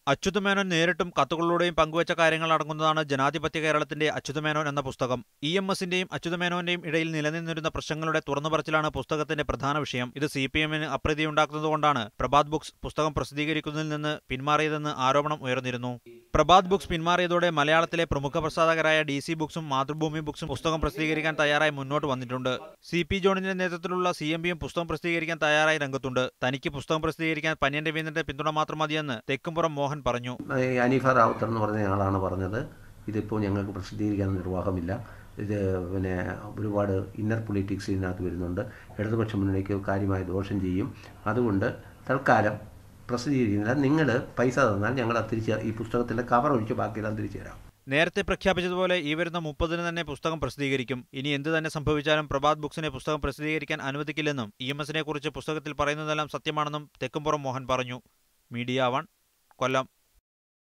അച്യുതമേനോൻ നേരിട്ടും കത്തുകളിലൂടെയും പങ്കുവച്ച കാര്യങ്ങൾ അടങ്ങുന്നതാണ് ജനാധിപത്യ കേരളത്തിന്റെ അച്യുതമേനോൻ എന്ന പുസ്തകം. ഇഎംഎസിന്റെയും അച്യുതമേനോന്റെയും ഇടയിൽ നിലനിന്നിരുന്ന പ്രശ്നങ്ങളുടെ തുറന്നുപറച്ചിലാണ് പുസ്തകത്തിന്റെ പ്രധാന വിഷയം. ഇത് സിപിഎമ്മിന് അപ്രീതിയുണ്ടാക്കുന്നതുകൊണ്ടാണ് പ്രഭാത് ബുക്സ് പുസ്തകം പ്രസിദ്ധീകരിക്കുന്നതിൽ നിന്ന് പിന്മാറിയതെന്ന് ആരോപണം ഉയർന്നിരുന്നു. പ്രഭാത് ബുക്സ് പിന്മാറിയതോടെ മലയാളത്തിലെ പ്രമുഖ പ്രസാധകരായ DC ബുക്സും മാതൃഭൂമി ബുക്സും പുസ്തകം പ്രസിദ്ധീകരിക്കാൻ തയ്യാറായി മുന്നോട്ട് വന്നിട്ടുണ്ട്. CP ജോണിന്റെ നേതൃത്വത്തിലുള്ള CMBയും പുസ്തകം പ്രസിദ്ധീകരിക്കാൻ തയ്യാറായി രംഗത്തുണ്ട്. തനിക്ക് പുസ്തകം പ്രസിദ്ധീകരിക്കാൻ പന്ന്യൻ രവീന്ദ്രന്റെ പിന്തുണ മാത്രം മതിയെന്ന് തെക്കുംപുറം മോഹൻ പറഞ്ഞു. അനീഫ റാവുത്തർ എന്ന് പറഞ്ഞ ആളാണ് പറഞ്ഞത്, ഇതിപ്പോൾ ഞങ്ങൾക്ക് പ്രസിദ്ധീകരിക്കാൻ നിർവാഹമില്ല, ഇത് ഒരുപാട് ഇന്നർ പൊളിറ്റിക്സ് ഇതിനകത്ത് വരുന്നുണ്ട്, ഇടതുപക്ഷ മുന്നണിക്ക് കാര്യമായ ദോഷം ചെയ്യും, അതുകൊണ്ട് തൽക്കാലം പ്രസിദ്ധീകരിക്കുന്നില്ല, നിങ്ങൾ പൈസ തന്നാൽ ഞങ്ങൾ ഈ പുസ്തകത്തിൻ്റെ കവർ ഒഴിച്ച് ബാക്കിയെല്ലാം തിരിച്ചു തരാം. നേരത്തെ പ്രഖ്യാപിച്ചതുപോലെ ഈ വരുന്ന 30-ന് തന്നെ പുസ്തകം പ്രസിദ്ധീകരിക്കും. ഇനി എന്ത് തന്നെ സംഭവിച്ചാലും പ്രഭാത് ബുക്സിനെ പുസ്തകം പ്രസിദ്ധീകരിക്കാൻ അനുവദിക്കില്ലെന്നും ഇഎംഎസിനെ കുറിച്ച് പുസ്തകത്തിൽ പറയുന്നതെല്ലാം സത്യമാണെന്നും തെക്കുംപുറം മോഹൻ പറഞ്ഞു. മീഡിയ 1 കൊല്ലം.